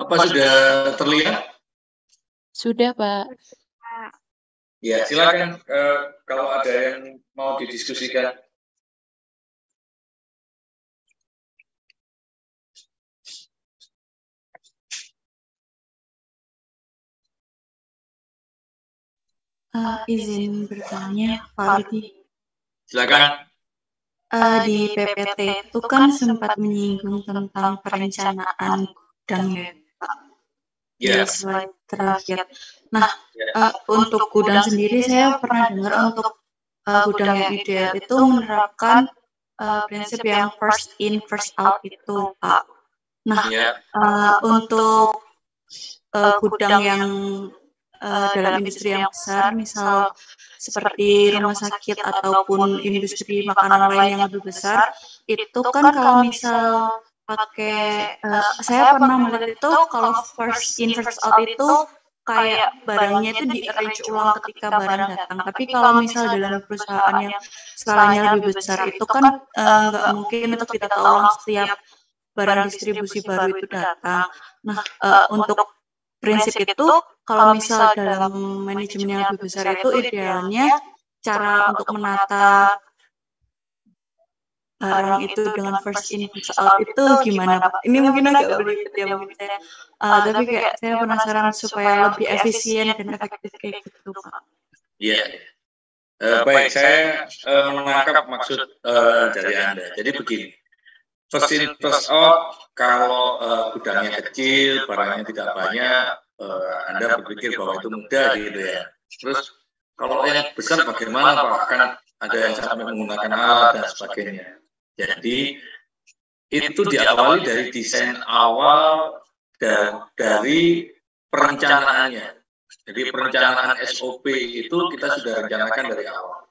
Apa sudah terlihat? Sudah, Pak. Ya, silakan kalau ada yang mau didiskusikan. Izin bertanya, Pak Rudi. Silakan. Di PPT itu kan sempat menyinggung tentang perencanaan gudang ya, Pak. Di slide terakhir. Nah, untuk gudang sendiri saya pernah dengar untuk gudang yang ideal itu menerapkan prinsip yang first in first out itu, Pak. Nah, untuk gudang yang dalam industri yang besar, misal seperti rumah sakit ataupun industri makanan lain yang lebih besar, itu kan kalau misal pakai, saya pernah melihat itu kalau first in first out itu kayak barangnya itu di-arrange ulang ketika barang datang. Tapi kalau misal dalam perusahaan yang skalanya lebih besar itu kan nggak mungkin untuk ditata ulang setiap barang distribusi baru itu datang. Nah, untuk prinsip itu kalau misal dalam manajemen yang lebih besar itu idealnya cara untuk menata barang itu dengan first in first out itu gimana, Pak? Ini mungkin agak berlipat ya mungkin saya, tapi kayak saya penasaran supaya lebih efisien dan efektif kayak gitu, Pak. Iya. Baik, saya menangkap maksud dari Anda. Jadi begini, first in first out, kalau gudangnya kecil, barangnya tidak banyak, Anda berpikir bahwa itu mudah gitu ya. Terus kalau yang besar bagaimana Pak? Kan ada yang sampai menggunakan alat dan sebagainya. Jadi itu diawali dari desain awal dan dari perencanaannya. Jadi perencanaan SOP itu kita sudah rencanakan dari awal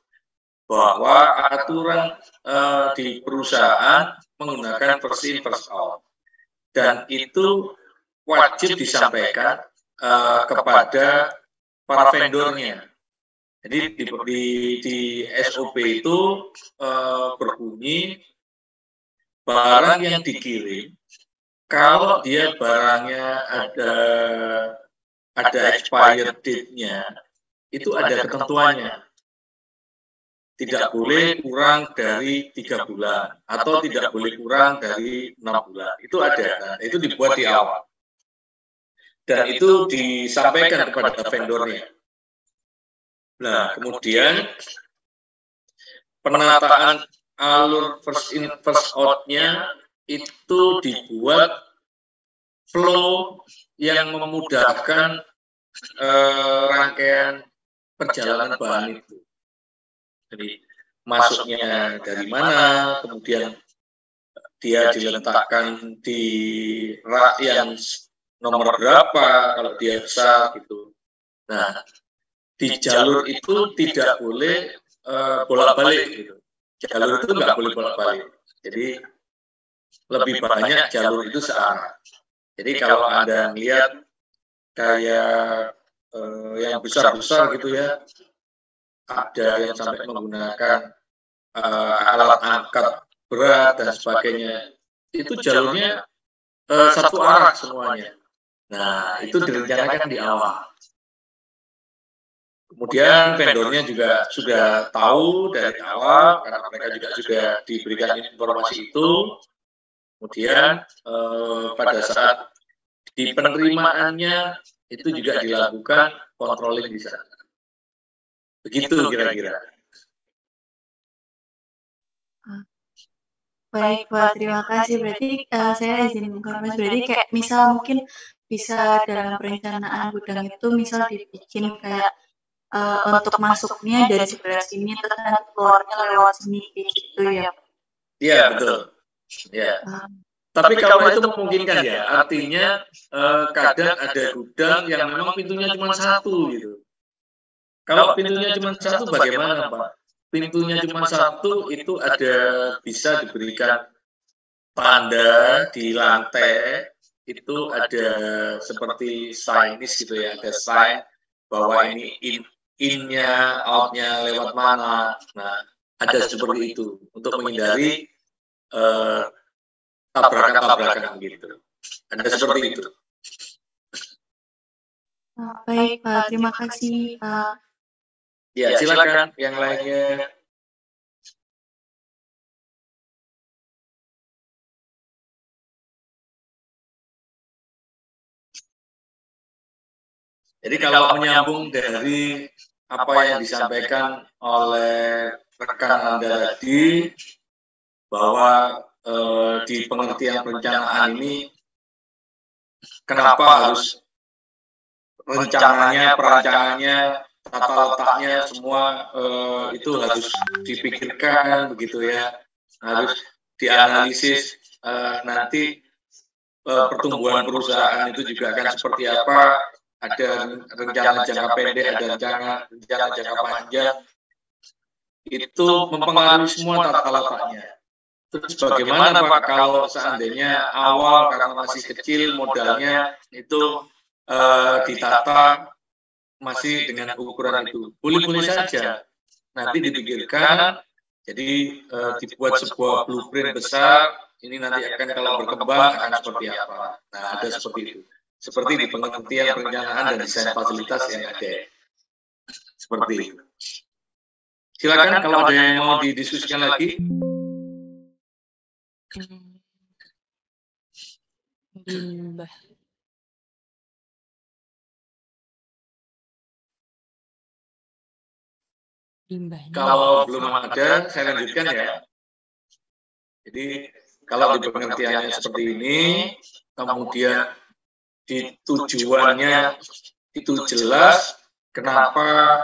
bahwa aturan di perusahaan menggunakan first in first out, dan itu wajib disampaikan kepada para vendornya. Jadi di SOP itu berbunyi barang yang dikirim kalau dia barangnya ada expired date-nya, itu ada ketentuannya. Tidak boleh kurang dari 3 bulan atau tidak boleh kurang dari 6 bulan. Itu ada, nah, itu dibuat di awal. Dan itu disampaikan kepada vendornya. Nah, kemudian penataan alur first in first out-nya itu dibuat flow yang memudahkan rangkaian perjalanan bahan itu. Jadi masuknya dari mana, kemudian dia diletakkan di rak yang nomor berapa kalau dia besar gitu. Nah, di jalur itu tidak boleh bolak-balik gitu. Jalur itu nggak boleh bolak-balik. Jadi lebih banyak jalur itu searah. Jadi kalau Anda melihat kayak yang besar-besar gitu ya, ada yang sampai menggunakan alat angkat berat dan sebagainya, itu jalurnya satu arah semuanya. Nah, itu direncanakan di awal. Kemudian vendornya juga sudah tahu dari awal, karena mereka juga sudah diberikan informasi itu. Kemudian pada saat di penerimaannya itu juga dilakukan controlling di sana. Begitu kira-kira. Baik, Pak, terima kasih. Berarti saya izin mengkonfirmasi, berarti kayak misal mungkin bisa dalam perencanaan gudang itu misal dibikin kayak untuk masuknya dari sebelah sini terus nanti keluarnya lewat sini gitu ya. Iya, betul. Ya. Tapi kalau itu memungkinkan ya, artinya kadang ada gudang yang memang pintunya cuma satu gitu. Kalau pintunya cuma satu bagaimana Pak? Pintunya cuma satu itu ada bisa diberikan tanda di lantai, itu ada seperti signage gitu ya, ada sign bahwa ini in-nya, out-nya lewat mana. Nah, ada seperti itu untuk menghindari tabrakan-tabrakan gitu. Ada seperti itu. Baik, Pak. Terima kasih, Pak. Ya, silakan yang lainnya. Jadi kalau menyambung dari apa yang disampaikan oleh rekan Anda tadi, bahwa di pengertian perencanaan ini kenapa harus rencananya, perancangannya, tata letaknya semua itu harus dipikirkan begitu ya, harus dianalisis nanti pertumbuhan perusahaan itu juga akan seperti apa, ada rencana jangka pendek, ada rencana jangka panjang, itu mempengaruhi semua tata letaknya. Terus bagaimana Pak kalau seandainya awal karena masih kecil modalnya itu ditata masih dengan ukuran itu? Boleh-boleh saja. Nanti dipikirkan, jadi dibuat sebuah blueprint besar, ini nanti akan kalau berkembang akan seperti apa. Nah, ada seperti itu. Seperti di pengertian perencanaan dan desain fasilitas yang ada. Seperti itu. Silakan kalau ada yang mau didiskusikan lagi. Limbah. Limbahnya. Kalau belum ada, saya lanjutkan ya. Jadi kalau di pengertiannya seperti ini, kemudian di tujuannya itu jelas, kenapa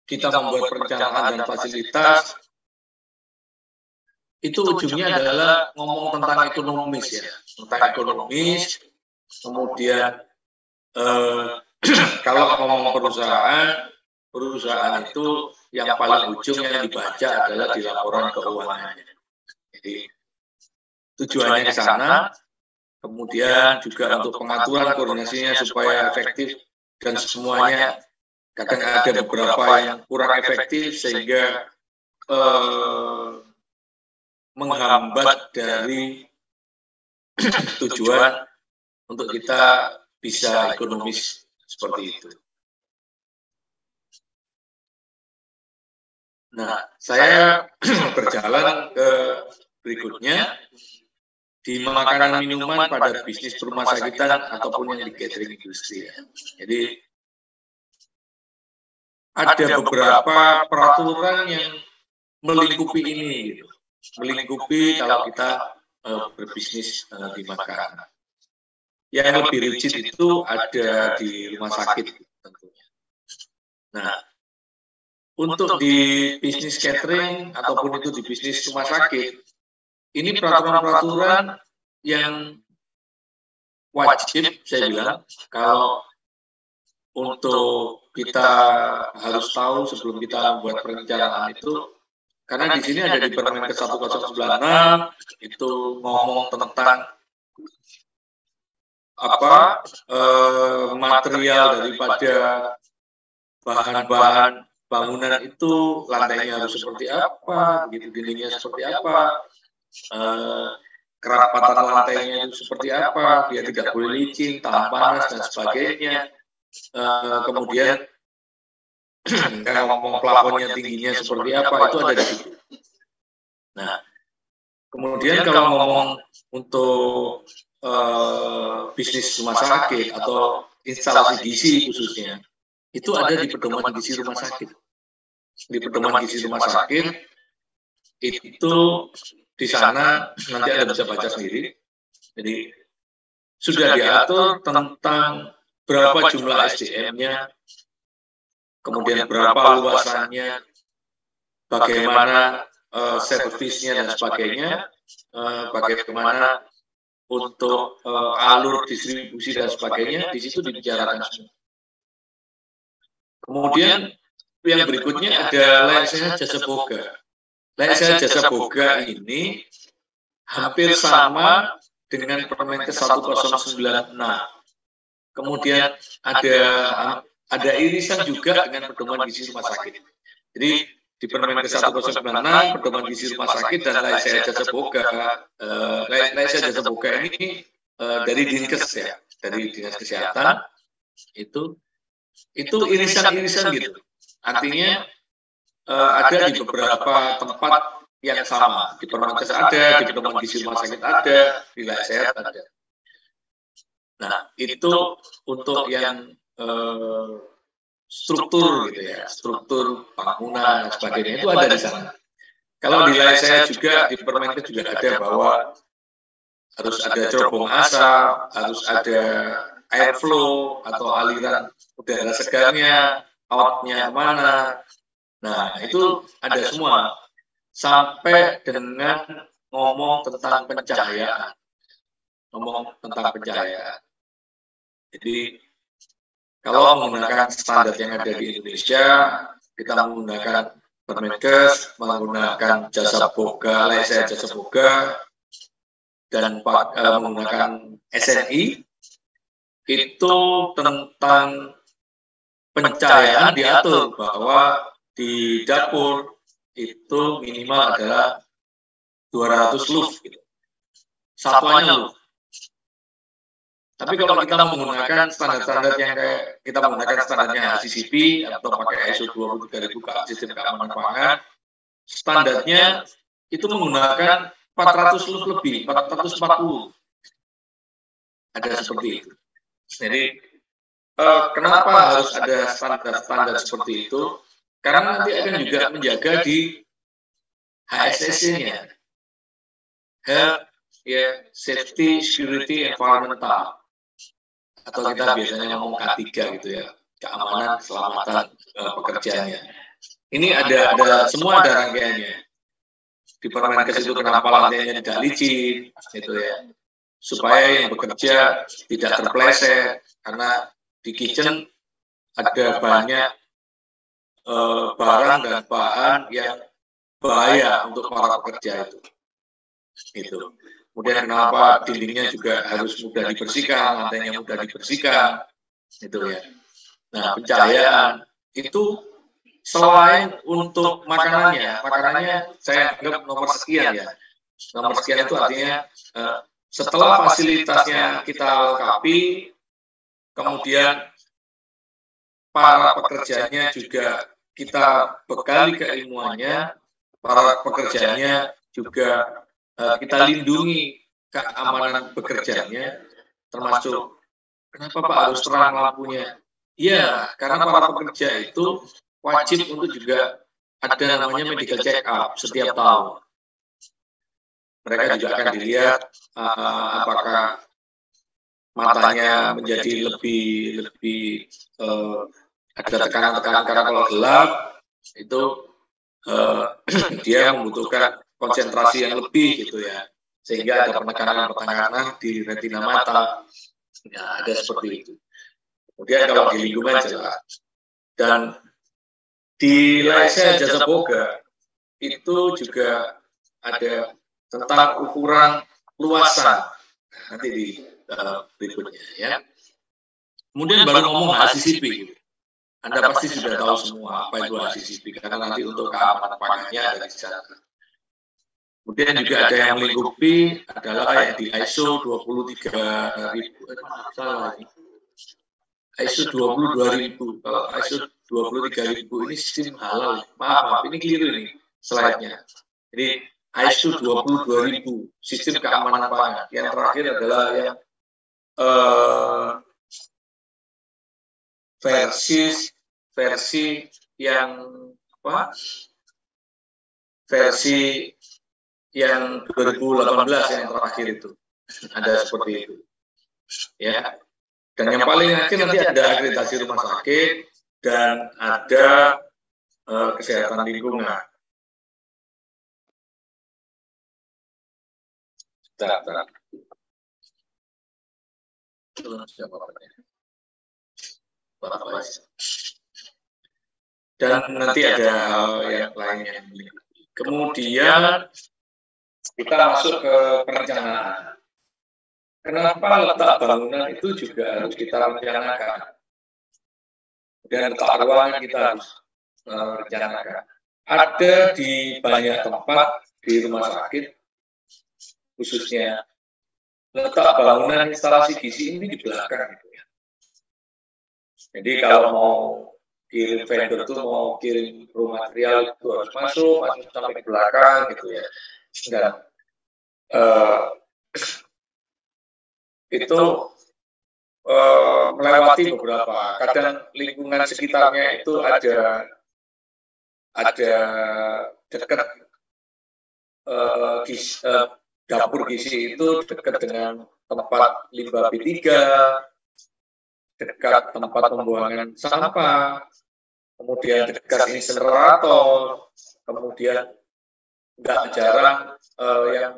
kita membuat perencanaan dan fasilitas, itu ujungnya adalah ngomong tentang ekonomis ya, tentang ekonomis, kemudian kalau ngomong perusahaan itu yang paling ujung yang dibaca adalah di laporan keuangannya. Jadi tujuannya ke sana, kemudian juga untuk pengaturan koordinasinya supaya efektif dan semuanya. Kadang ada beberapa yang kurang efektif sehingga menghambat dari tujuan untuk kita bisa ekonomis seperti itu. Nah, saya berjalan ke berikutnya di makanan minuman pada bisnis rumah sakitan ataupun yang di catering industri. Jadi ada beberapa peraturan yang melingkupi ini, gitu. Melingkupi kalau kita berbisnis di makanan. Yang lebih rigid itu ada di rumah sakit tentunya. Nah, untuk di bisnis catering ataupun itu di bisnis rumah sakit, ini peraturan-peraturan yang wajib, saya bilang, kalau untuk kita harus tahu sebelum kita membuat perencanaan itu, karena di sini ada di Permenkes 1096 itu ngomong tentang apa material daripada bahan-bahan bangunan itu, lantainya harus seperti apa, begitu dindingnya seperti apa, kerapatan lantainya itu seperti apa, biar tidak boleh licin, tahan panas dan sebagainya. Kemudian ngomong plafonnya tingginya seperti apa, itu ada di situ. Nah, kemudian kalau ngomong untuk bisnis rumah sakit atau instalasi gizi khususnya, itu ada di pedoman gizi rumah sakit. Di pedoman gizi rumah sakit itu di sana nanti Anda bisa baca sendiri. Jadi sudah diatur tentang berapa jumlah SDM-nya, kemudian berapa luasannya, bagaimana servisnya dan sebagainya, bagaimana untuk alur distribusi dan sebagainya, di situ dibicarakan semua. Kemudian yang berikutnya ada layak sehat jasa boga. Layak sehat jasa boga ini hampir sama dengan Permenkes 1096. Kemudian ada irisan juga dengan pedoman gizi rumah sakit. Jadi di Permenkes 1096, pedoman gizi rumah sakit dan layak sehat jasa boga. Layak sehat jasa boga ini dari Dinkes ya, dari Dinas Kesehatan itu itu irisan-irisan gitu. Artinya ada di beberapa tempat yang sama. Di Permenkes ada, di pedoman gizi rumah sakit ada, di Layak Sehat ada. Nah, itu untuk yang struktur gitu ya, struktur bangunan dan sebagainya itu ada di sana. Kalau di Layak Sehat juga, di Permenkes juga ada bahwa harus ada cerobong asap, harus ada airflow atau aliran udara segarnya, outnya kemana. Nah, itu ada semua. Sampai dengan ngomong tentang pencahayaan. Ngomong tentang pencahayaan. Jadi, kalau menggunakan standar yang ada di Indonesia, kita menggunakan Permenkes, menggunakan jasa boga, Layak Sehat jasa boga, dan menggunakan SNI, itu tentang pencahayaan diatur bahwa di dapur itu minimal adalah 200 lux gitu. Satuannya lux. Tapi kalau kita menggunakan standar-standar yang kayak kita menggunakan standarnya HACCP atau pakai ISO 23000 sistem keamanan pangan, standarnya itu menggunakan 400 lux lebih, 440. Ada seperti itu. Jadi kenapa harus ada standar-standar seperti itu? Karena nanti akan juga menjaga di HSSC-nya, Health, Safety, Security, Environmental, atau kita biasanya ngomong K3 gitu ya, keamanan, keselamatan pekerjaannya. Ini ada semua ada rangkaiannya. Di Permenkes itu kenapa lantainya tidak licin, gitu ya, supaya yang bekerja tidak terpleset, karena di kitchen ada banyak barang dan bahan yang bahaya untuk para pekerja itu. Gitu. Kemudian kenapa dindingnya juga harus mudah dibersihkan, lantainya mudah dibersihkan, gitu ya. Nah, pencahayaan itu selain untuk makanannya saya anggap nomor sekian ya. Nomor sekian itu artinya setelah fasilitasnya kita lengkapi, kemudian para pekerjanya juga kita bekali keilmuannya, para pekerjanya juga kita lindungi keamanan bekerjanya, termasuk kenapa Pak harus terang lampunya? Ya, karena para pekerja itu wajib untuk juga ada namanya medical check up setiap tahun. Mereka juga akan dilihat apakah matanya menjadi lebih ada tekanan-tekanan, karena kalau gelap itu dia membutuhkan konsentrasi yang lebih gitu ya, sehingga ada penekanan di retina mata. Ya, ada seperti itu. Kemudian kalau di lingkungan jelas, dan di Layak Sehat jasa boga itu juga ada tentang ukuran luasan, nanti di berikutnya ya. Kemudian baru ngomong HACCP gitu. Anda pasti sudah tahu semua apa itu HACCP, karena nanti untuk keamanan pangannya ada di sana. Kemudian juga ada yang melingkupi adalah yang di ISO 23000, ISO 22000. Kalau ISO 23000 ini sistem halal. Maaf, ini keliru ini slide-nya. Jadi ISO 22000 sistem keamanan pangan. Yang terakhir adalah yang versi yang apa? Versi yang 2018 yang terakhir itu ada seperti itu, ya. Dan yang paling akhir nanti ada akreditasi rumah sakit dan ada kesehatan lingkungan. Bentar. Dan nanti ada hal yang lainnya. Kemudian kita masuk ke perencanaan. Kenapa letak bangunan itu juga harus kita rencanakan? Dan letak ruangan kita harus rencanakan. Ada di banyak tempat di rumah sakit, khususnya letak bangunan instalasi gizi ini di belakang gitu ya. Jadi kalau mau kirim vendor tuh mau kirim raw material itu harus masuk sampai ke belakang gitu ya. Dan itu melewati beberapa, kadang lingkungan sekitarnya itu ada dekat dapur gizi itu dekat dengan tempat limbah B3, dekat tempat pembuangan sampah, kemudian dekat insinerator, kemudian nggak jarang yang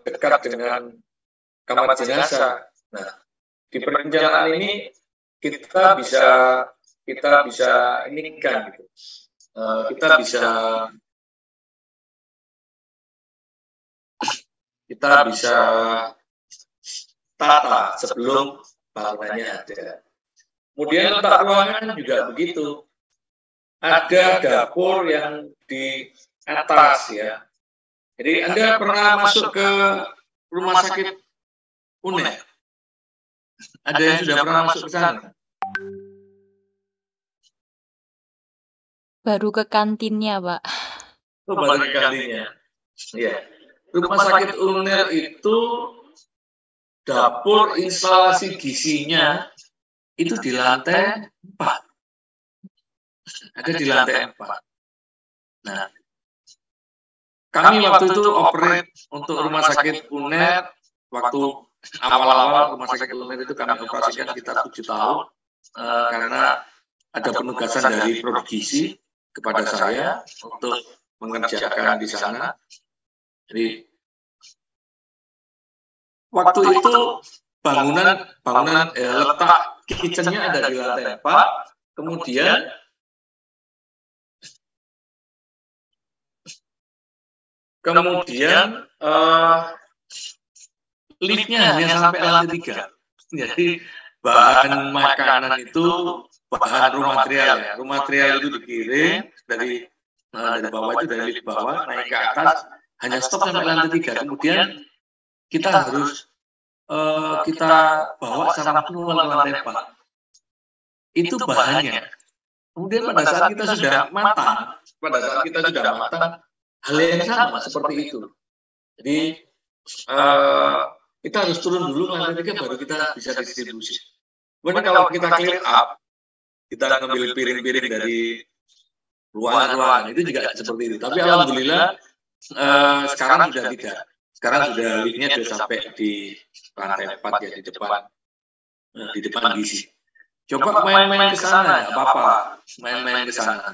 dekat dengan kamar jenazah. Nah, di perencanaan ini kita bisa ini kan gitu. Kita bisa tata sebelum bangunannya ada. Kemudian letak ruangan juga begitu. Ada dapur yang di atas ya. Jadi Anda pernah masuk ke rumah sakit UNER? Ada yang sudah pernah masuk ke sana? Baru ke kantinnya, Pak. Oh, baru ke kantinnya. Ya. Rumah sakit UNER itu dapur instalasi gizinya itu di lantai 4. Ada di lantai 4. Nah, kami waktu itu operate untuk rumah sakit UNER, waktu awal-awal rumah sakit UNER itu kami operasikan sekitar 7 tahun, karena ada penugasan dari Prodi Gizi kepada saya untuk mengerjakan di sana. Jadi waktu itu bangunan letak kitchennya ada di lantai 4, kemudian liftnya hanya sampai lantai 3. Jadi bahan makanan itu bahan raw material ya. Raw material itu dikirim dari bawah, itu dari lift bawah naik ke atas, hanya stop sampai lantai 3. Kemudian kita harus kita bawa secara manual ke lantai 4. Itu bahannya. Kemudian pada saat kita sudah matang, hal yang sama seperti itu. Jadi kita harus turun dulu ke lantai 3 baru kita bisa distribusi. Kemudian kalau kita clear up, kita ngambil piring-piring dari ruangan-ruangan itu juga seperti itu. Tapi alhamdulillah sekarang sudah tidak. Sekarang sudah liftnya sudah sampai di lantai 4 ya, di depan gizi. Coba main-main ke sana, nggak apa-apa. Main-main ke sana,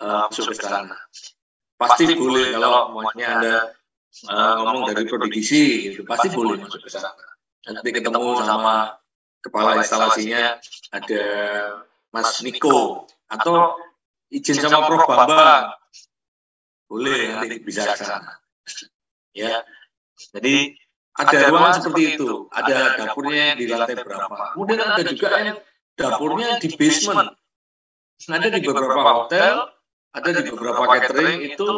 masuk ke sana. Pasti boleh kalau maunya Anda ngomong dari Prodi Gizi, gitu, pasti boleh masuk ke sana. Nanti ketemu sama kepala instalasinya, ada Mas Niko, atau izin sama Prof Bambang, boleh nanti bisa ke sana. Ya, jadi ada ruangan seperti itu, ada dapurnya di lantai berapa. Kemudian ada juga yang dapurnya di basement. Ada di beberapa hotel, ada di beberapa catering itu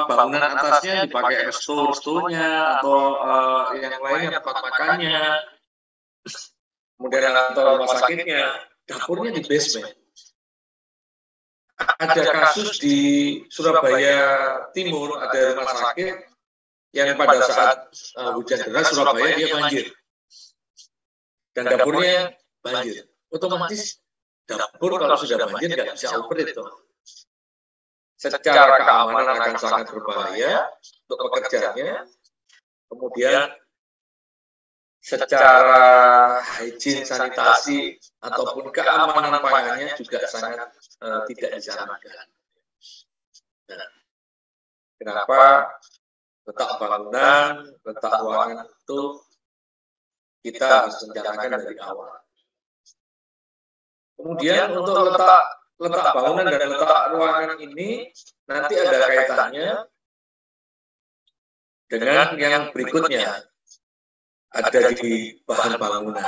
bangunan atasnya dipakai resto-restonya atau yang lainnya tempat makannya. Kemudian atau rumah sakitnya, dapurnya di basement. Ada kasus di Surabaya Timur, ada rumah sakit yang pada saat hujan deras Surabaya dia banjir. Dan dapurnya banjir. Otomatis dapur kalau sudah banjir nggak bisa operate tuh. Secara keamanan akan sangat berbahaya untuk pekerjanya. Kemudian secara hygiene sanitasi ataupun keamanan pangannya juga sangat tidak disarankan. Nah, kenapa letak bangunan, letak ruangan itu kita harus rencanakan dari awal. Kemudian untuk letak bangunan dan letak ruangan ini nanti ada kaitannya dengan yang berikutnya. Ada di bahan bangunan.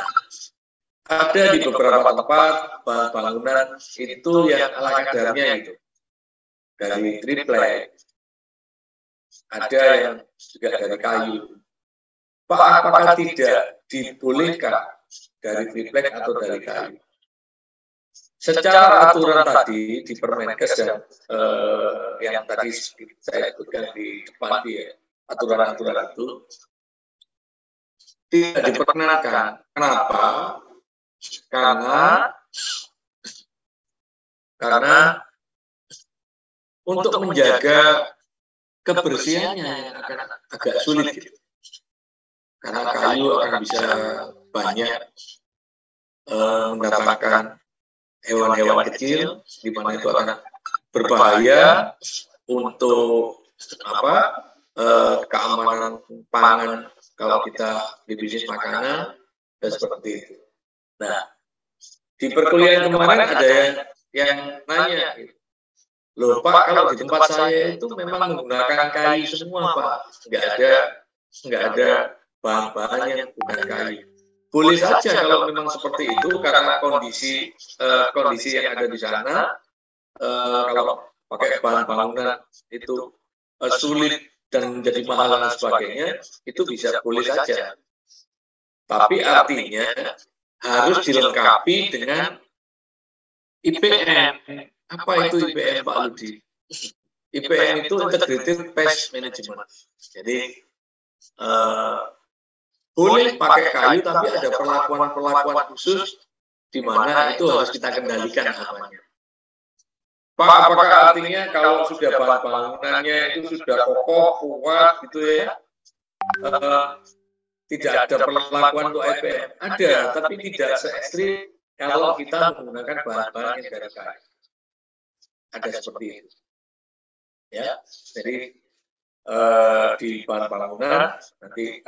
Ada di beberapa tempat bahan bangunan itu yang ala kadarnya itu. Dari triplek. Ada yang juga dari kayu. Pak, apakah tidak dibolehkan dari triplek atau dari kayu? Secara aturan tadi di Permenkes dan yang tadi saya sebutkan di depan ya, aturan-aturan itu tidak diperkenankan. Kenapa? Karena untuk menjaga kebersihannya yang akan agak sulit gitu. Karena kayu akan bisa banyak mendatangkan hewan-hewan kecil, di mana itu akan berbahaya untuk keamanan pangan kalau kita di bisnis makanan dan seperti itu. Nah, di perkuliahan kemarin ada yang nanya, loh Pak, kalau di tempat saya itu memang menggunakan kayu semua Pak, nggak ada bahan-bahan yang bukan kayu. Boleh saja kalau memang seperti itu karena kondisi yang ada di sana, kalau pakai bahan bangunan itu sulit dan menjadi mahal dan sebagainya, itu bisa boleh saja. Tapi artinya harus dilengkapi dengan IPM. Apa itu IPM Pak Ludi? IPM itu Integrated Pest Management. Jadi boleh pakai kayu, tapi ada perlakuan-perlakuan khusus di mana itu harus kita kendalikan amannya. Pak, apakah artinya kalau sudah bahan bangunannya itu sudah kokoh, kuat gitu ya, tidak ada perlakuan untuk IPM? Ada, tapi tidak se-ekstrim kalau kita menggunakan bahan-bahan yang dari kayu. Ada seperti itu. Ya, jadi di bahan bangunan nanti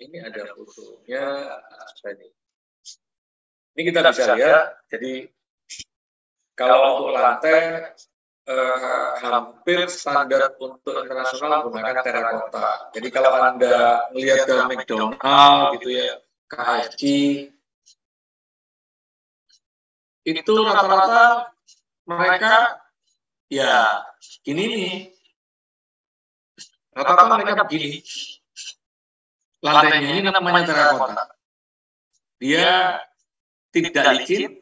ini ada fotonya. Ini kita bisa lihat. Jadi kalau untuk lantai hampir standar untuk internasional menggunakan terakota. Jadi kalau Anda melihat ke McDonald gitu ya, KFC, itu rata-rata mereka ya gini nih. Rata-rata mereka begini. Lantainya ini namanya terakota. Dia tidak licin,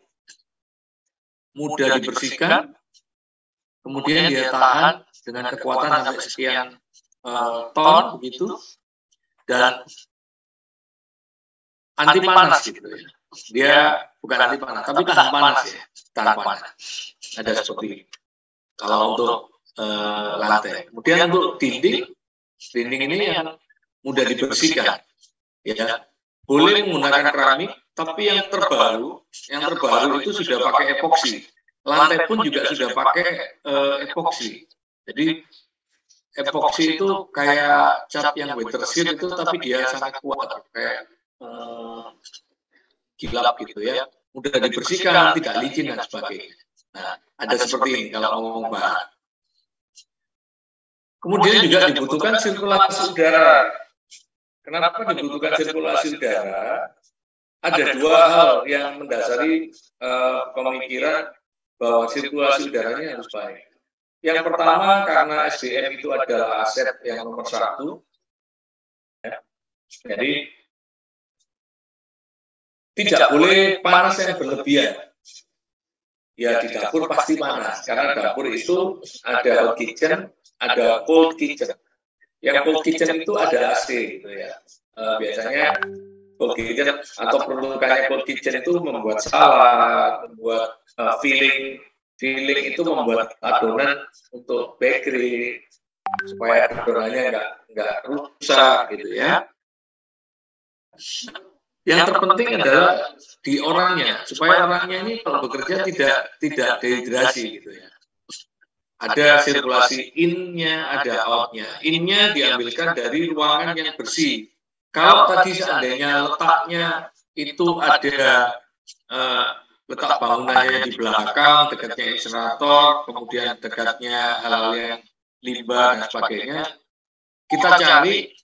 mudah dibersihkan, kemudian dia tahan dengan kekuatan sampai sekian ton begitu, dan anti panas gitu ya. Dia bukan anti panas, tapi tahan panas ya, tahan panas. Ada seperti ini. Kalau untuk lantai. Kemudian untuk dinding ini yang mudah dibersihkan, ya. Boleh menggunakan keramik, tapi yang terbaru itu sudah pakai epoksi. Lantai pun juga sudah pakai epoksi. Jadi epoksi itu kayak cat yang weather seal itu, tapi dia sangat kuat, kayak gilap gitu ya. Mudah dibersihkan, tidak licin dan sebagainya. Nah, ada seperti ini kalau ngomong bahan. Kemudian juga dibutuhkan sirkulasi udara. Kenapa dibutuhkan sirkulasi udara? Ada dua hal yang mendasari pemikiran bahwa sirkulasi udaranya harus baik. Yang pertama, karena SDM itu adalah aset yang nomor satu. Ya. Jadi, tidak boleh panas yang berlebihan. Ya, di dapur pasti panas, karena dapur itu ada hot kitchen, ada cold kitchen. Yang cold kitchen itu ada AC gitu ya. Biasanya cold kitchen atau peruntukannya cold kitchen itu membuat salad, membuat filling itu membuat adonan untuk bakery supaya adonannya nggak rusak gitu ya. Yang terpenting adalah di orangnya, supaya orangnya ini kalau bekerja tidak dehidrasi gitu ya. Ada sirkulasi in-nya, ada out-nya. In-nya diambilkan dari ruangan yang bersih. Kalau tadi seandainya letaknya itu ada letak bangunannya di belakang, dekatnya insinerator, kemudian dekatnya hal-hal yang limbah dan sebagainya, kita cari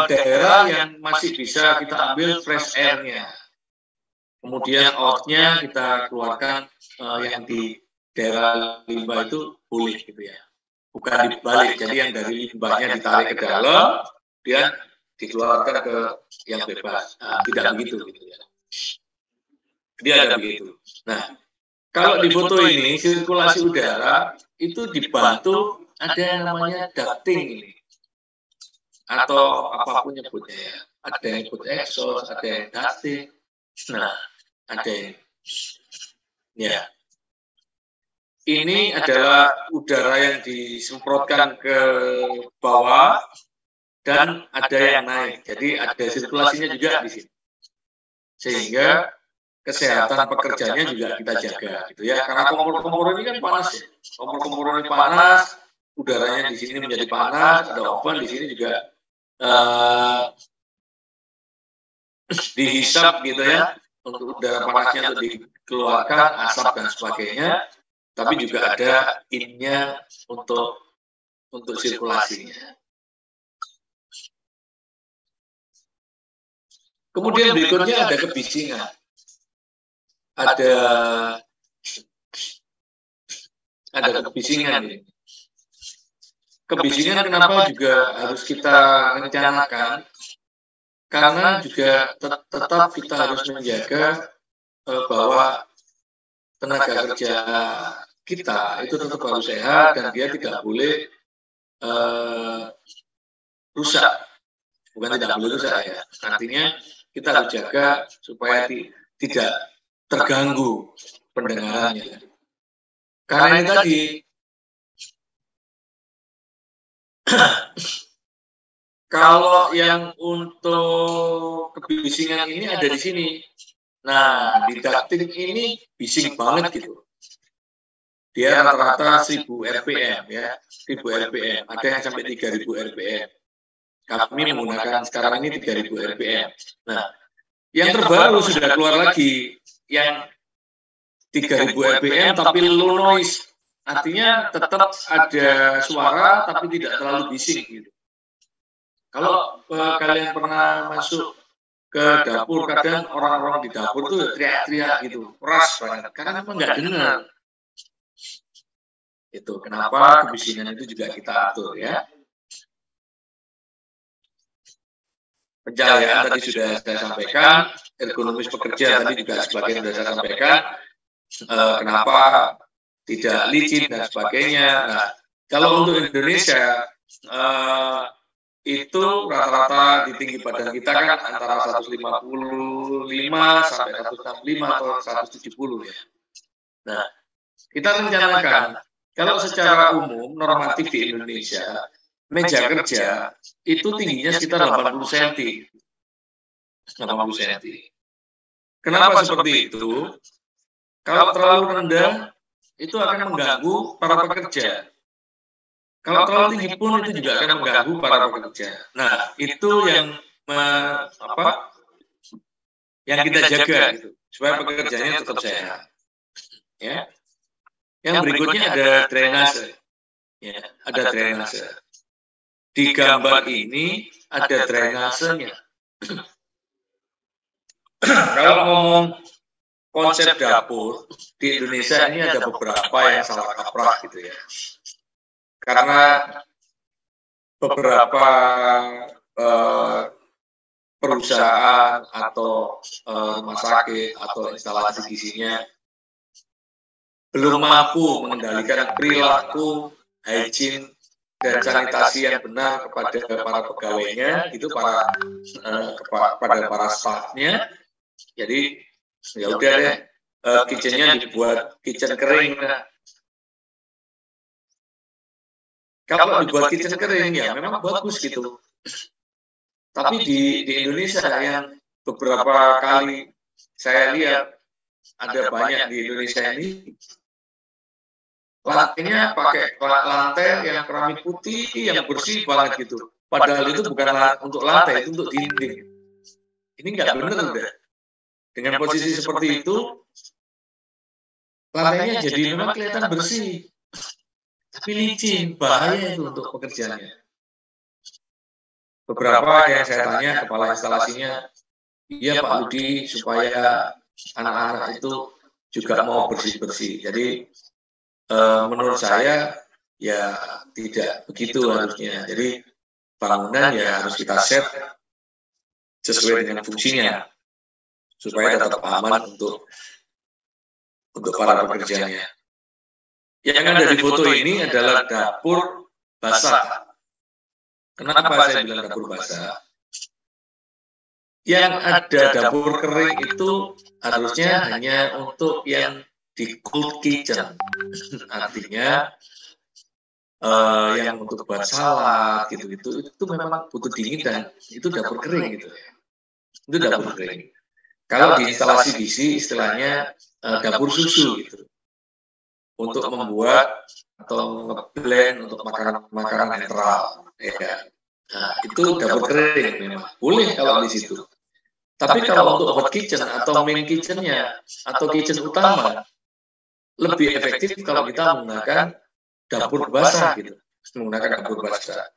daerah yang masih bisa kita ambil fresh air-nya. Kemudian out-nya kita keluarkan yang di daerah limbah itu boleh gitu ya, bukan dibalik. Jadi yang dari limbahnya ditarik ke dalam, kemudian dikeluarkan ke yang bebas. Nah, tidak begitu gitu ya. Dia ada begitu. Nah, kalau di foto ini sirkulasi udara itu dibantu ada yang namanya ducting ini atau apapun nyebutnya ya. Ada yang nyebut exhaust, ada yang ducting. Nah, ada yang ya. Ini adalah udara yang disemprotkan ke bawah dan ada yang naik. Jadi ada sirkulasinya juga di sini. Sehingga kesehatan pekerjanya juga kita jaga gitu ya. Karena kompor-kompor ini kan panas ya. Kompor-kompor ini panas, udaranya di sini menjadi panas, ada oven di sini juga dihisap gitu ya. Untuk udara panasnya untuk dikeluarkan, asap dan sebagainya. Tapi juga ada innya untuk sirkulasinya. Kemudian berikutnya ada kebisingan. Ada kebisingan ini. Kebisingan kenapa juga harus kita rencanakan? Karena juga tetap kita harus menjaga bahwa tenaga kerja kita itu tetap harus sehat dan dia tidak boleh rusak. Bukan tidak boleh rusak ya. Artinya kita harus jaga supaya tidak terganggu pendengarannya. Karena ini tadi kalau yang untuk kebisingan ini ada di sini. Nah, di ducting ini bising banget gitu. Dia rata-rata 1000 rpm ya, 1000 rpm. Ada yang sampai 3000 rpm. Kami menggunakan sekarang ini 3000 rpm. Nah, yang terbaru sudah keluar lagi yang 3000 rpm tapi low noise. Artinya tetap ada suara tapi tidak terlalu bising gitu. Kalau kalian pernah masuk ke dapur, kadang orang-orang di dapur tuh teriak-teriak gitu, keras banget, karena memang nggak dengar. Itu kenapa kebisingan itu juga kita atur ya. Pencahayaan tadi sudah saya sampaikan, ergonomis pekerja tadi juga sebagian sudah saya sampaikan. Kenapa tidak licin dan sebagainya. Nah, kalau untuk Indonesia itu rata-rata di tinggi badan kita kan antara 155 sampai 165 atau 170 ya. Nah, kita rencanakan kalau secara umum normatif di Indonesia meja kerja itu tingginya sekitar 80 cm. 80 cm. Kenapa seperti itu? Kalau terlalu rendah itu akan mengganggu para pekerja. Kalau terlalu tinggi pun itu juga akan mengganggu para pekerja. Nah, itu yang yang kita jaga gitu, supaya pekerjaannya tetap sehat. Ya. Yang berikutnya ada drainase. Ya, ada drainase. Di gambar ini ada drainasenya. Kalau ngomong konsep dapur di Indonesia ini ada beberapa yang salah kaprah gitu ya. Karena beberapa perusahaan atau rumah sakit atau instalasi gizinya belum mampu mengendalikan perilaku, hygiene, dan sanitasi yang benar kepada para pegawainya, itu kepada para staffnya. Jadi ya udah deh, kitchennya dibuat kitchen kering. Kalau dibuat kitchen kering ya memang bagus gitu. Tapi di Indonesia yang beberapa kali saya lihat ada banyak di Indonesia ini lantainya pakai lantai yang keramik putih yang bersih banget gitu. Padahal itu bukan untuk lantai, itu untuk dinding. Ini nggak benar udah. Dengan posisi seperti itu lantainya jadi memang kelihatan bersih. Tapi licin, bahaya itu untuk pekerjaannya. Beberapa yang saya tanya kepala instalasinya, iya Pak Ludi, supaya anak-anak itu juga mau bersih-bersih. Jadi menurut saya ya tidak begitu harusnya. Jadi bangunan ya harus kita set sesuai dengan fungsinya supaya tetap aman untuk para pekerjanya. Yang ada di foto ini adalah dapur basah. Kenapa saya bilang dapur basah? Yang ada dapur kering itu harusnya hanya untuk yang di cold kitchen, artinya yang untuk buat salad gitu-gitu itu memang butuh dingin dan itu dapur kering gitu ya. Itu dapur kering. Kalau di instalasi DC istilahnya dapur susu gitu. Untuk membuat atau ngeblend untuk makanan netral ya. Nah, itu dapur kering memang boleh kalau di situ. Tapi kalau untuk hot kitchen atau main kitchennya atau kitchen utama lebih efektif kalau kita menggunakan dapur basah gitu, menggunakan dapur basah.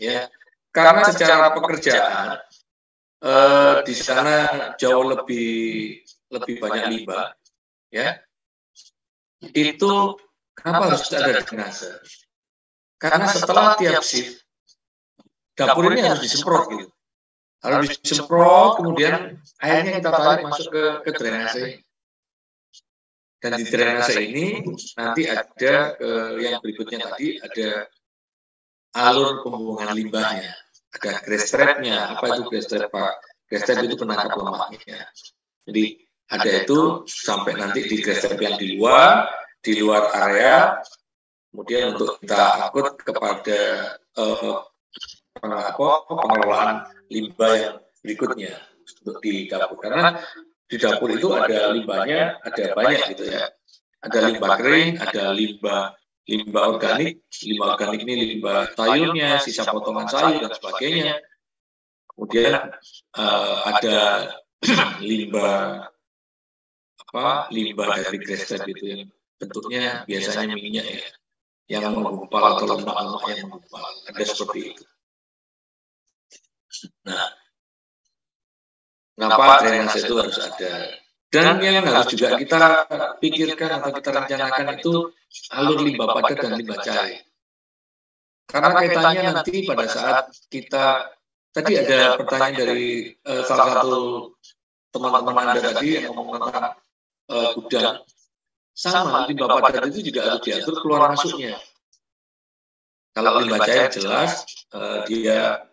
Ya, karena secara pekerjaan di sana jauh lebih banyak limbah, ya. Itu kenapa harus ada drainase? Karena setelah tiap shift dapur ini harus disemprot gitu. Harus disemprot, kemudian airnya kita tarik masuk ke drainase. Dan di drainase ini nanti ada yang berikutnya tadi ada alur pembuangan limbahnya. Ada grass trap-nya. Apa itu grass trap, Pak? Grass trap itu penangkap lemaknya. Jadi ada itu sampai nanti di grass trap yang di luar area. Kemudian untuk kita angkut kepada pengelolaan limbah yang berikutnya untuk di dapur. Karena di dapur itu ada limbahnya, ada banyak gitu ya. Ada limbah kering, ada limbah organik. Limbah organik ini limbah sayurnya, sisa potongan sayur dan sebagainya. Kemudian ada limbah dari grass trap itu yang bentuknya biasanya minyak ya, yang menggumpal atau lemak-lemak yang menggumpal. Ada seperti itu. Nah, kenapa drainase itu harus ada? Dan yang harus juga kita pikirkan atau kita rencanakan itu alur limbah padat dan limbah cair. Karena kaitannya nanti pada saat kita, tadi ada pertanyaan dari salah satu teman-teman Anda tadi yang ngomong tentang gudang. Sama, limbah padat itu juga harus diatur keluar masuknya. Kalau limbah cair jelas, dia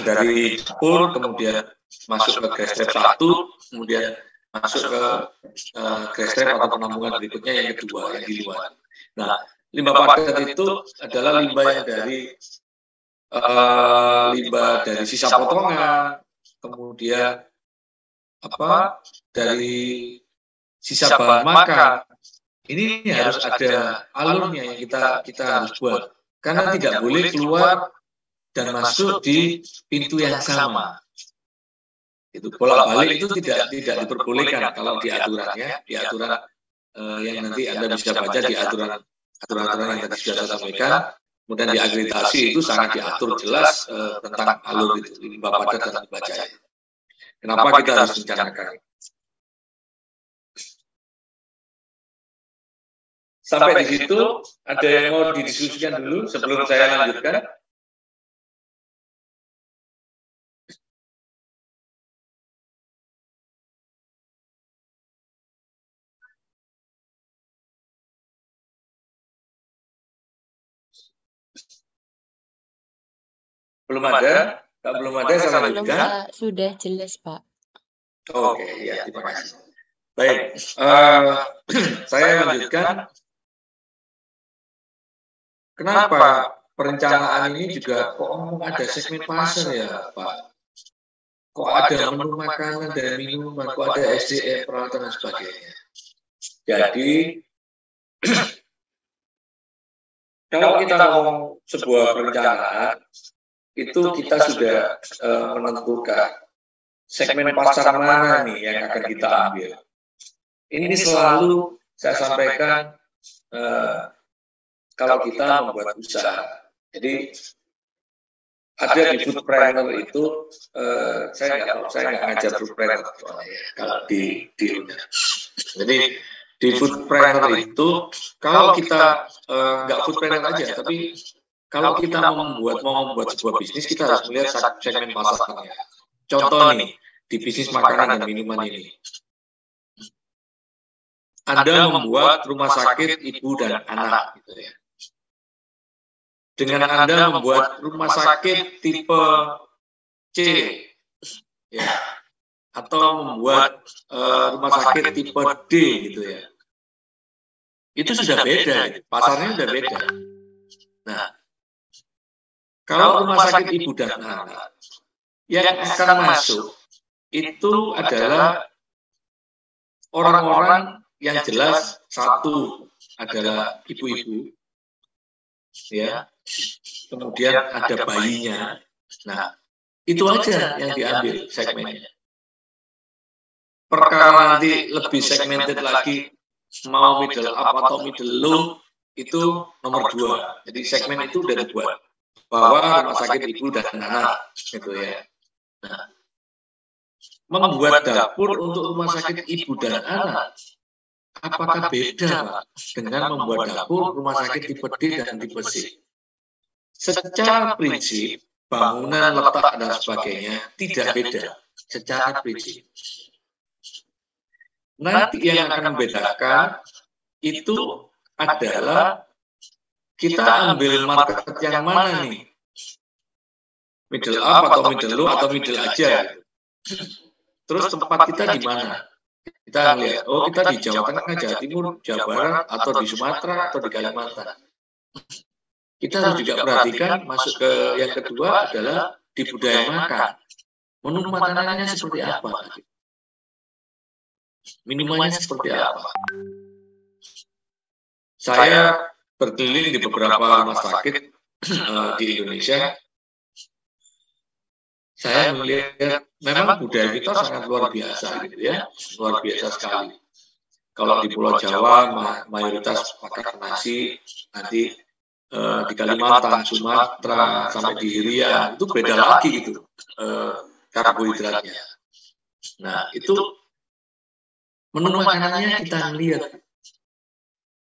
dari dapur, kemudian masuk ke grass trap 1, kemudian masuk ke grass trap atau penampungan berikutnya yang kedua, yang di luar. Nah, limbah padat itu adalah limbah yang dari sisa potongan, kemudian dari sisa bahan makan. Ini harus ada alurnya yang kita harus buat, karena tidak boleh keluar dan masuk di pintu yang sama. Itu bolak-balik itu tidak diperbolehkan kalau di aturannya, di aturan yang nanti Anda bisa baca di aturan yang tadi sudah saya sampaikan. Kemudian di akreditasi itu sangat diatur jelas tentang alur itu, limbah padat dan limbah cair. Kenapa kita harus rencanakan? Sampai di situ ada yang mau didiskusikan dulu sebelum saya lanjutkan. Belum ada? Belum ada, saya lanjutkan. Sudah jelas, Pak. Oke, ya, terima kasih. Baik, saya lanjutkan. Kenapa perencanaan ini juga kok ada segmen pasar ya, Pak? Kok ada menu makanan dan minuman, kok ada SDM, peralatan dan sebagainya. Jadi, kalau kita ngomong sebuah perencanaan, itu kita sudah menentukan segmen pasar mana nih yang akan kita ambil. Ini selalu saya sampaikan kalau kita membuat usaha. Jadi ada di Foodpreneur itu saya nggak ngajar Foodpreneur kalau di jadi di Foodpreneur itu kalau kita nggak Foodpreneur aja, tapi kalau kita mau membuat sebuah bisnis, kita harus melihat segmen pasarnya. Contoh nih, di bisnis makanan dan minuman ini. Anda membuat rumah sakit ibu dan anak, gitu ya. Dengan Anda membuat rumah sakit tipe C, ya, atau membuat rumah sakit tipe D, gitu ya. Itu sudah beda, pasarnya sudah beda. Nah, kalau rumah sakit ibu dan anak, yang akan masuk itu adalah orang-orang yang jelas satu adalah ibu-ibu, ya, kemudian ada bayinya. Nah, itu aja yang diambil segmennya. Perkara nanti lebih segmented lagi, mau middle up atau middle low, itu nomor 2. Jadi segmen itu udah dibuat bahwa rumah sakit ibu dan anak, gitu ya. Nah, membuat dapur untuk rumah sakit ibu dan anak, apakah beda, Pak, dengan membuat dapur rumah sakit tipe D dan tipe C? Secara prinsip, bangunan, letak, dan sebagainya tidak beda. Secara prinsip. Nanti yang akan membedakan itu adalah kita ambil market yang mana nih? Middle up atau middle low atau middle aja. Terus tempat kita di mana? Kita lihat, oh kita di Jawa Tengah, Jawa Timur, Jawa Barat, atau di Sumatera, atau di Kalimantan. Kita harus juga perhatikan, masuk ke yang kedua adalah di budaya makan. Menu makanannya seperti apa? Minumannya seperti apa? Saya berkeliling di beberapa rumah sakit di Indonesia. Saya melihat memang budaya kita sangat luar biasa, gitu ya, luar biasa sekali. Kalau di Pulau Jawa mayoritas makan nasi, nanti di Kalimantan, Sumatera, sampai di Irian itu beda lagi gitu karbohidratnya. Nah itu menu makanannya kita lihat.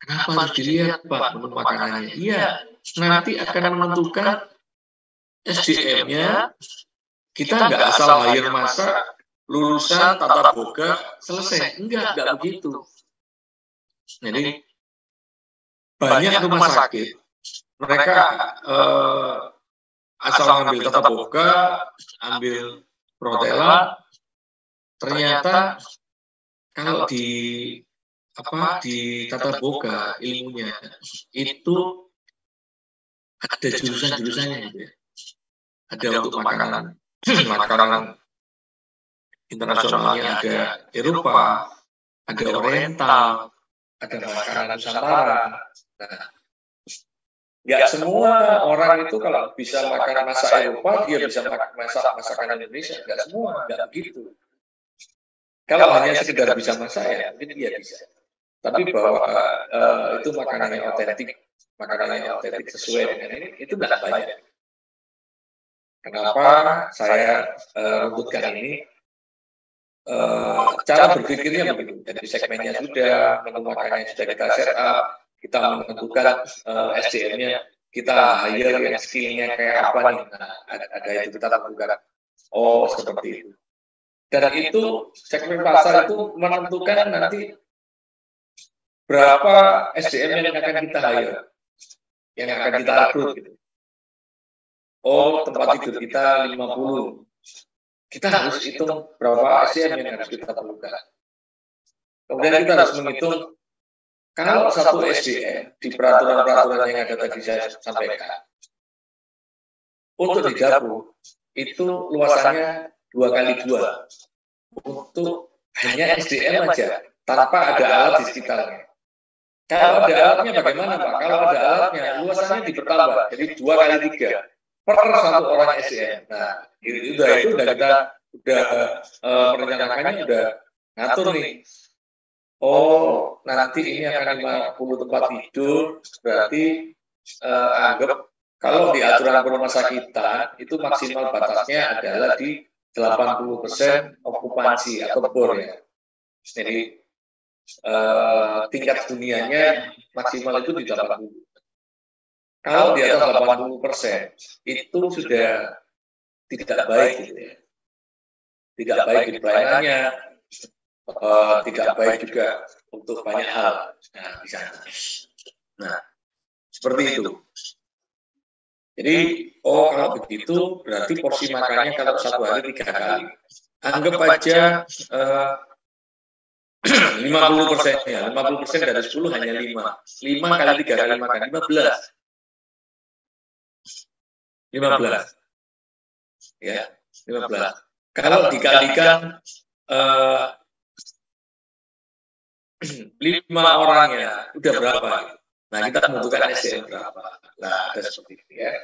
Kenapa harus dilihat, Pak, menu makanannya? Iya, nanti akan menentukan SDM-nya. Kita nggak asal hire masak, lulusan tata boga, selesai. Enggak begitu. Jadi, banyak rumah sakit, mereka asal ngambil tata boga, ambil protela, ternyata kalau di tata boga ilmunya, itu ada jurusan-jurusannya gitu ya. Ada untuk makanan internasionalnya, ada Eropa, ada Oriental, ada makanan Nusantara. Nah, nggak semua orang itu kalau bisa makan masak Eropa, dia bisa masak masakan Indonesia. Nggak semua, nggak begitu. Kalau hanya sekedar bisa masak ya, mungkin dia bisa. Tapi bahwa itu makanan yang otentik sesuai dengan ini, itu nggak banyak. Kenapa saya runtutkan ini? Cara berpikirnya begitu. Jadi segmennya sudah, menu makanannya sudah kita set up, kita menentukan SDM-nya, kita hire yang skill-nya kayak apa nih. Nah, ada itu kita lakukan. Oh, seperti itu. Dan itu segmen pasar itu menentukan nanti berapa SDM yang akan kita hire, yang akan kita rekrut gitu. Oh, tempat tidur kita 50. Kita harus hitung berapa SDM yang harus kita perlukan. Kemudian kita harus menghitung kalau satu SDM di peraturan-peraturan yang ada tadi saya sampaikan, untuk di dapur itu luasannya 2x2 untuk hanya SDM aja, tanpa ada alat di sekitarnya. Kalau ada alatnya bagaimana, Pak? Kalau ada alatnya, luasannya dipertambah, jadi 2x3 per satu orang SDM. Nah, itu udah kita merencanakannya, udah ngatur nih. Oh, nanti ini akan 50 tempat tidur, berarti anggap kalau di aturan rumah sakitan itu maksimal batasnya adalah di 80% okupansi atau bor ya. Jadi tingkat dunianya maksimal itu di 80. Kalau di atas 80% itu sudah tidak baik gitu ya. Tidak baik di pelayanannya, tidak baik juga untuk banyak hal. Nah, di sana. Nah, seperti itu. Jadi, kalau begitu berarti porsi makannya kalau satu hari 3 kali. Anggap aja 50%-nya, 50% dari 10 hanya 5. 5 kali 3 kali makan, 15. 15. Ya, 15. Kalau dikalikan 5 orangnya, udah berapa? Nah, kita membutuhkan SDM berapa? Nah, ada seperti itu ya.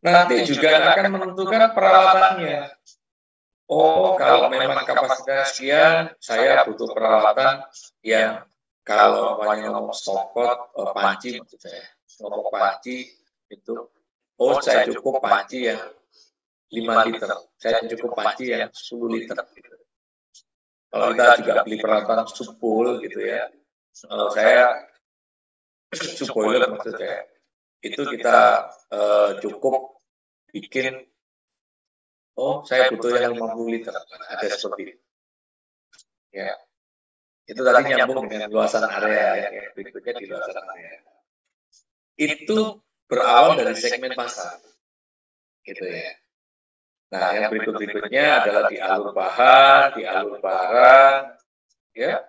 Nanti juga akan menentukan peralatannya. Kalau memang kapasitasnya sekian, saya butuh peralatan yang kalau ngomong stokot, panci maksud saya. Ngomong panci itu, saya cukup panci yang 5 liter. Saya cukup panci yang 10 liter. Gitu. Kalau kita juga beli peralatan subboil gitu ya, saya subboiler maksud saya, itu kita cukup bikin, saya butuh yang 50 liter, ada seperti itu. Ya, itu tadi nyambung dengan luasan area yang berikutnya di luasan area. Itu berawal dari segmen pasar, gitu ya. Nah, yang berikutnya adalah di alur bahan, di alur barang, ya,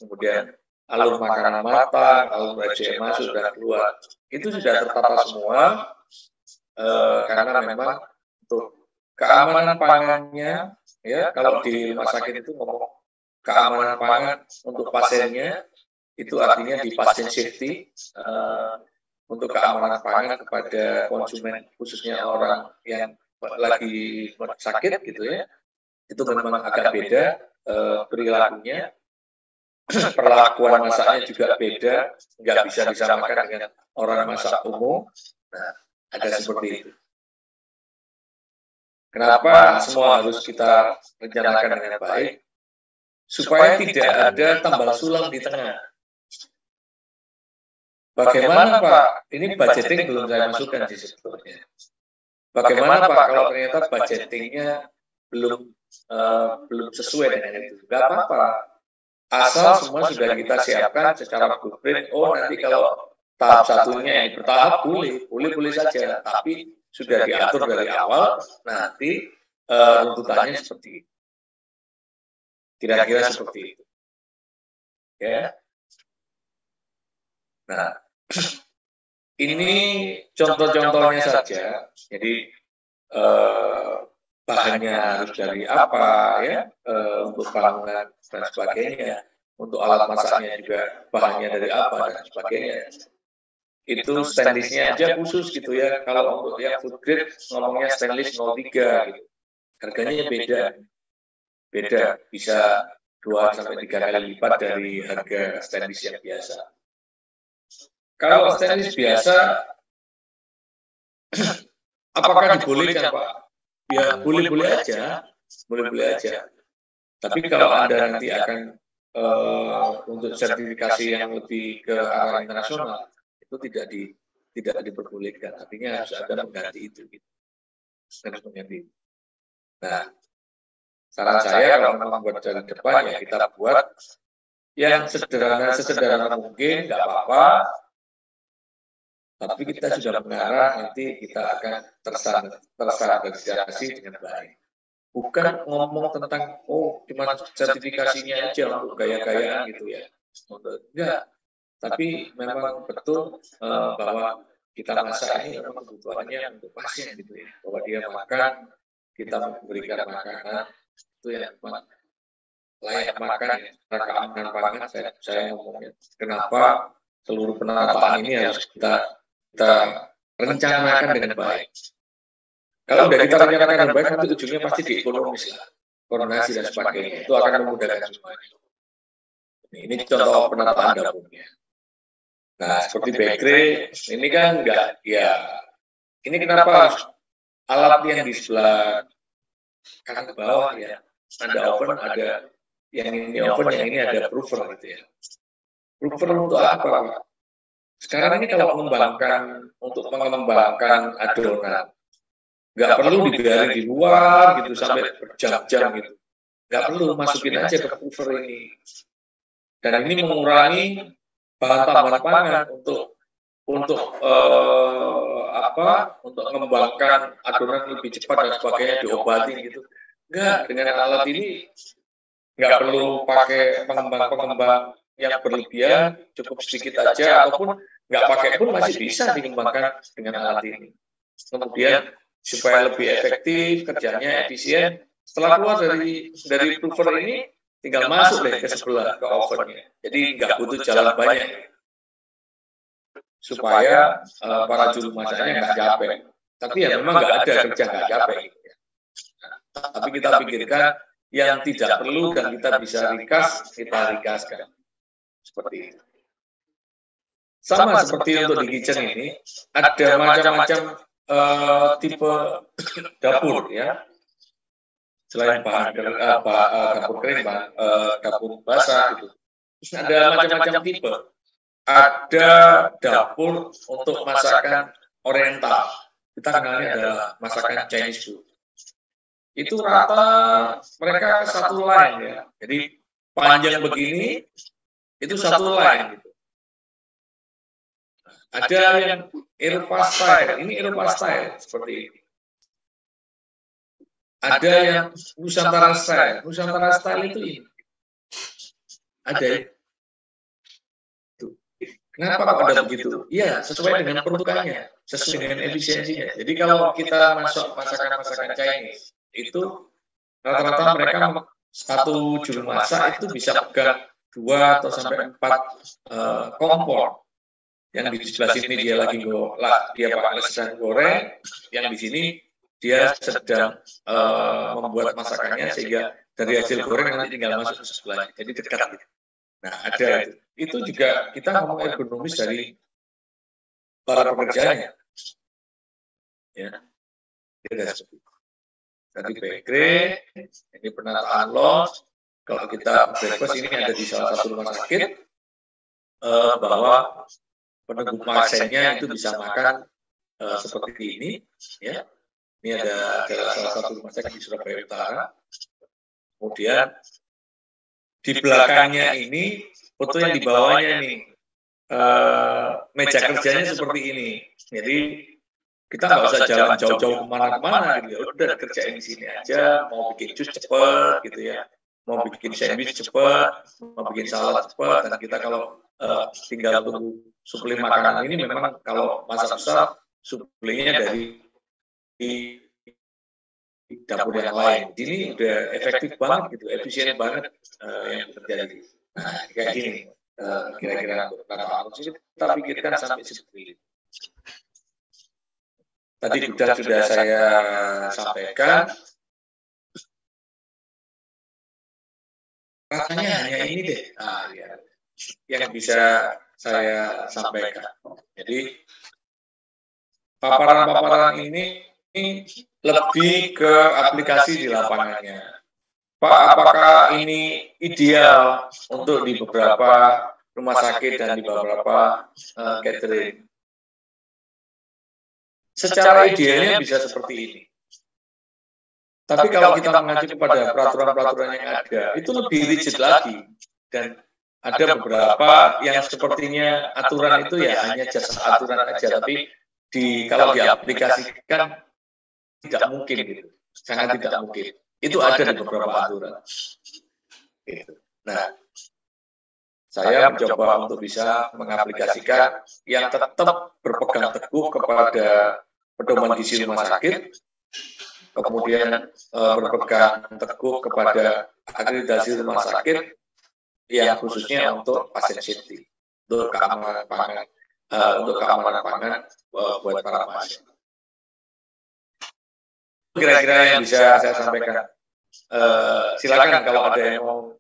kemudian alur makanan matang, alur SDM masuk dan keluar. Itu sudah tertata semua, karena memang untuk keamanan pangannya, ya, kalau di rumah sakit itu ngomong keamanan pangan untuk pasiennya, itu artinya di pasien safety, untuk keamanan pangan kepada konsumen, khususnya orang yang lagi sakit gitu ya, itu memang agak beda perilakunya, perlakuan masaknya juga beda, nggak bisa disamakan dengan orang masak umum. Nah, ada seperti itu. Kenapa semua harus kita rencanakan dengan baik? Supaya tidak ada tambal sulam di tengah. Bagaimana Pak? Ini budgeting belum saya masukkan sih sebetulnya. Bagaimana Pak kalau ternyata budgetingnya belum sesuai dengan itu? Nggak apa-apa. Asal semua sudah kita siapkan secara blueprint. Nanti kalau tahap satunya yang bertahap boleh saja. Tapi sudah diatur dari awal, nanti runtutannya seperti itu. Kira-kira seperti itu. Ya. Nah, ini contoh-contohnya saja. Jadi bahannya harus dari apa ya, untuk bangunan dan sebagainya. Untuk alat masaknya juga bahannya dari apa dan sebagainya. Itu stainlessnya aja khusus gitu ya. Kalau untuk yang food grade ngomongnya stainless 03 gitu. Harganya beda, bisa 2-3 kali lipat dari harga stainless yang biasa. Kalau stainless biasa, apakah dibolehkan Pak? Ya boleh-boleh aja. Tapi kalau Anda nanti akan untuk sertifikasi yang lebih ke arah internasional, itu tidak diperbolehkan. Artinya harus ada mengganti itu. Gitu. Harus mengganti. Nah, saran saya kalau memang buat jalan depan ya kita buat yang sesederhana mungkin, nggak apa-apa. Tapi kita sudah mengarah nanti kita akan terstandarisasi dengan baik. Bukan ngomong tentang cuma sertifikasinya aja untuk gaya-gayaan gitu ya. Enggak. Tapi memang betul bahwa kita masak ini memang kebutuhannya untuk pasien gitu ya. Bahwa dia makan, kita memberikan makanan itu yang memang layak makan ya. Karena keamanan pangan saya ngomongnya. Kenapa seluruh penataan ini harus kita rencanakan dengan baik. Kalau udah kita rencanakan dengan baik, nanti ujungnya pasti di ekonomis lah, koordinasi dan sebagainya. Itu akan memudahkan semuanya. Ini contoh penataan dapurnya. Nah, seperti bakery, ini kan enggak, ya. Ini kenapa alat yang di sebelah kanan bawah ya, ada oven, ada yang ini oven, yang ini ada proofer gitu ya. Proofer untuk apa Pak? Sekarang ini kalau untuk mengembangkan adonan, nggak perlu dibiarin di luar gitu sampai berjam-jam gitu. Nggak perlu, masukin aja ke pulver ini. Dan ini mengurangi bahan tambahan pangan untuk untuk mengembangkan adonan lebih cepat dan sebagainya, diobatin gitu. Enggak, dengan alat ini nggak perlu pakai pengembang-pengembang yang berlebihan, cukup sedikit aja, ataupun nggak pakai pun masih bisa dikembangkan dengan alat ini. Kemudian supaya lebih efektif, kerjanya efisien, setelah keluar dari pulver ini, tinggal masuk deh ke sebelah, ke ovennya. Jadi nggak butuh jalan banyak, supaya para juru masaknya nggak capek. Tapi ya memang nggak ada kerja nggak capek. Tapi kita pikirkan yang tidak perlu dan kita bisa ringkas, kita ringkaskan. Seperti itu. Sama seperti untuk di kitchen ini, ada macam-macam tipe dapur ya. Selain dapur kering, dapur basah gitu. Terus ada macam-macam tipe. Ada dapur untuk masakan oriental. Kita kenalnya adalah masakan Chinese food. Itu rata mereka satu line ya. Jadi panjang begini itu satu line gitu. Ada yang Eropa style, ini Eropa style seperti ini. Ada yang Nusantara style. Nusantara style itu ini. Ada itu. Kenapa kok ada begitu? Iya, sesuai dengan peruntukannya, sesuai dengan efisiensinya. Jadi kalau kita masuk masakan-masakan Chinese, itu rata-rata mereka satu juru masak itu bisa pegang 2 atau sampai 4 kompor. Yang di sebelah sini dia sedang goreng, yang di sini dia sedang membuat masakannya, sehingga dari hasil goreng nanti tinggal masuk ke sebelahnya. Jadi dekat. Nah, ada itu. Itu juga kita ngomong ergonomis dari para pekerjanya. Ya, tidak seperti itu. Tadi background, ini penataan lounge. Kalau kita breakfast ini ada di salah satu rumah sakit, bahwa penunggu pasiennya itu bisa makan seperti ini. Ya, ini ada salah satu rumah sakit di Surabaya Utara. Kemudian di belakangnya ini, foto yang di bawahnya nih, meja kerjanya seperti ini. Jadi kita nggak usah jalan jauh-jauh kemana-mana gitu. Udah kerjain di sini aja. Mau bikin jus cepet gitu ya. Mau bikin sandwich cepet, mau bikin salad cepet. Dan kita kalau tinggal tunggu suplai makanan ini, memang kalau masak besar suplainya dari dapur yang lain. Ini udah efektif banget gitu, efisien banget yang terjadi. Nah, kayak gini. Kira-kira untuk penata kita pikirkan sampai seperti ini. Tadi sudah saya sampaikan, rasanya hanya ini deh, yang bisa saya sampaikan. Jadi paparan-paparan ini lebih ke aplikasi di lapangannya. Pak, apakah ini ideal untuk di beberapa rumah sakit dan di beberapa catering? Secara idealnya bisa seperti ini. Tapi kalau kita mengacu kepada peraturan-peraturan yang ada, itu lebih rigid lagi. Dan ada beberapa yang sepertinya aturan itu ya hanya jasa aturan aja, tapi kalau diaplikasikan tidak mungkin gitu. Sangat tidak mungkin. Itu ada di beberapa aturan. Gitu. Nah, saya mencoba untuk bisa mengaplikasikan yang tetap berpegang teguh kepada pedoman gizi rumah sakit, kemudian berpegang teguh kepada akreditasi rumah sakit yang khususnya untuk pasien safety, untuk keamanan pangan, buat para pasien. Kira-kira yang bisa saya sampaikan. Silakan kalau ada yang mau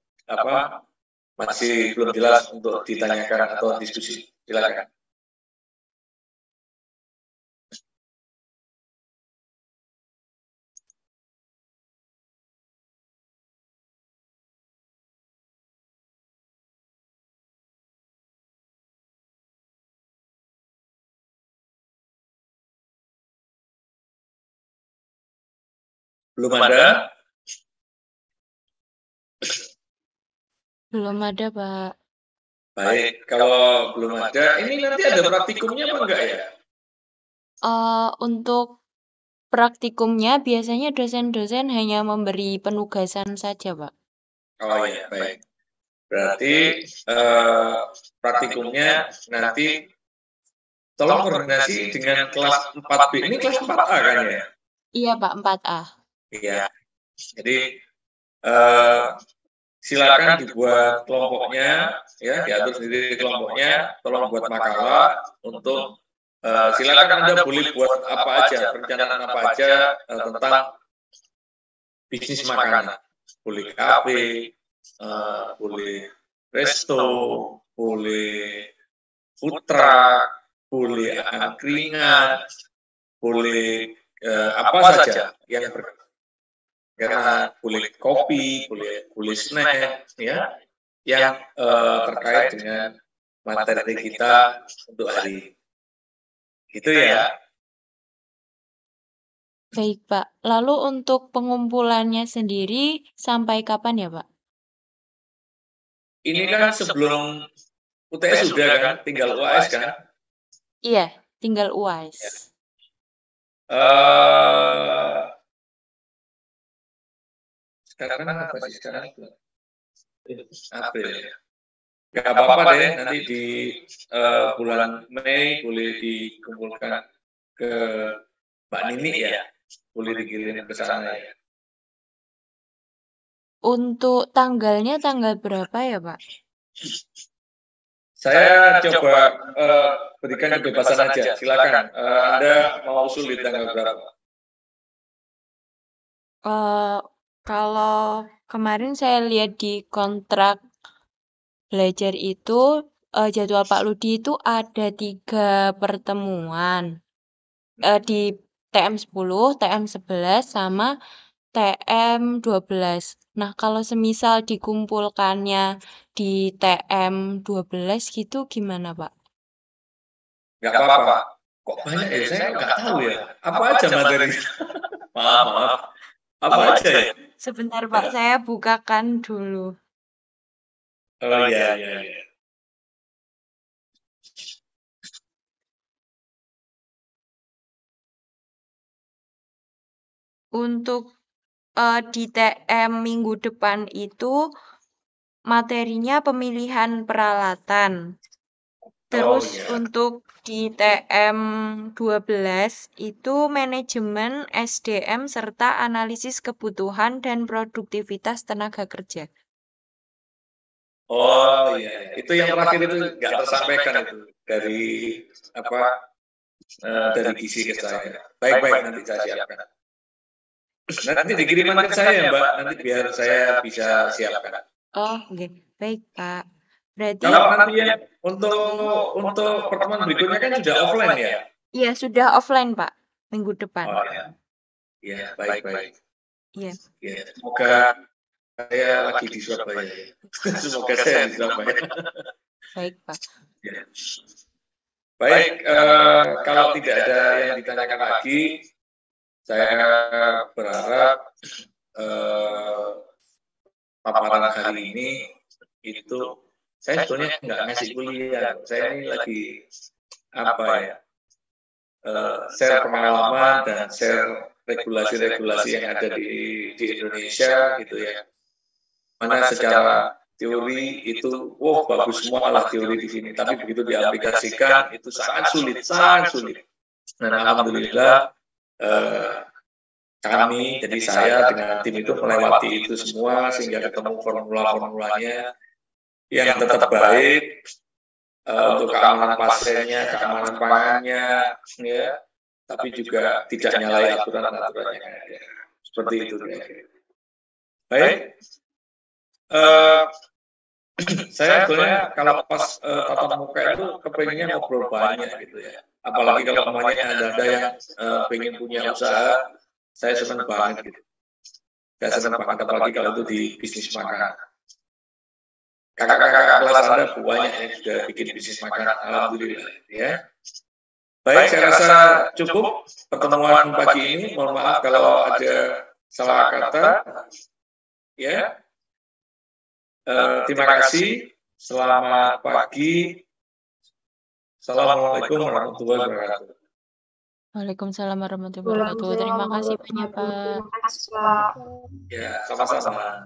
masih belum jelas untuk ditanyakan atau diskusi, silakan. Belum ada? Belum ada, Pak. Baik, kalau belum ada, ini nanti ada praktikumnya apa enggak ya? Untuk praktikumnya biasanya dosen-dosen hanya memberi penugasan saja, Pak. Oh iya, baik. Berarti praktikumnya nanti tolong koordinasi dengan kelas 4B. Ini kelas 4A kan ya? Iya, Pak, 4A. Iya. Jadi silakan dibuat kelompoknya, ya diatur sendiri kelompoknya. Tolong buat makalah untuk silakan Anda boleh buat apa aja, perencanaan apa aja tentang bisnis makanan. Boleh kafe, boleh resto, boleh food truck, boleh angkringan, boleh apa saja yang karena boleh kopi, boleh snack, ya, yang terkait dengan materi kita untuk hari ini. Gitu ya. Baik, Pak. Lalu untuk pengumpulannya sendiri sampai kapan ya, Pak? Ini kan sebelum UTS sudah kan, tinggal UAS kan? Iya, tinggal UAS. Sekarang apa sih sekarang? April ya. Gak apa-apa deh, nanti di bulan Mei boleh dikumpulkan ke Mbak Nini ya, boleh dikirim ke sana ya. Untuk tanggalnya tanggal berapa ya, Pak? Saya coba berikan kebebasan aja, silakan. Anda mau usul di tanggal berapa? Kalau kemarin saya lihat di kontrak belajar itu jadwal Pak Ludi itu ada 3 pertemuan di TM10, TM11 sama TM12. Nah, kalau semisal dikumpulkannya di TM12 gitu gimana, Pak? Gak apa-apa. Kok banyak ya? Saya nggak tahu ya. Apa aja materi? Maaf. Apa aja ya? Sebentar, Pak, saya bukakan dulu. Oh iya. Untuk di TM minggu depan itu materinya pemilihan peralatan. Terus untuk di TM12 itu manajemen SDM serta analisis kebutuhan dan produktivitas tenaga kerja. Oh iya, itu yang terakhir itu nggak tersampaikan itu dari dari gizi ke saya. Baik nanti saya siapkan. Nanti dikiriman ke saya Mbak, nanti biar saya bisa siapkan. Oh, oke. Baik, Pak. Berarti kalau nanti ya untuk pertemuan berikutnya kan sudah offline ya? Iya, sudah offline, Pak, minggu depan. Oh ya, baik. Iya. Ya, semoga saya lagi di Surabaya. Semoga saya di Surabaya. Baik, Pak. Ya. Baik, kalau tidak ada yang ditanyakan lagi, saya berharap paparan hari ini itu saya sebetulnya nggak ngasih kuliah, saya ini lagi share pengalaman dan share regulasi-regulasi yang ada di Indonesia gitu ya. Mana secara teori itu, bagus semua lah teori di sini, tapi begitu diaplikasikan itu sangat sulit. Dan alhamdulillah kami, jadi saya dengan tim itu melewati itu semua sehingga ketemu formula-formulanya yang tetap baik untuk keamanan pasiennya, keamanan pangannya, ya, tapi juga tidak nyalahi aturan-aturan yang ada. Seperti itu. Baik. Saya sebenarnya kalau pas tatap muka itu kepengennya ngobrol banyak gitu ya. Apalagi kalau namanya ada yang pengen punya usaha, saya senang banget gitu. Saya senang banget apalagi kalau itu di bisnis makanan. Kakak-kakak kelas Anda banyak yang sudah bikin bisnis makanan, alhamdulillah ya. Baik, saya rasa cukup pertemuan pagi ini. Mohon maaf kalau ada salah kata, ya. Terima kasih. Selamat pagi. Assalamualaikum warahmatullahi wabarakatuh. Waalaikumsalam warahmatullahi wabarakatuh. Terima kasih banyak, Pak. Terima kasih, Pak. Ya, sama-sama.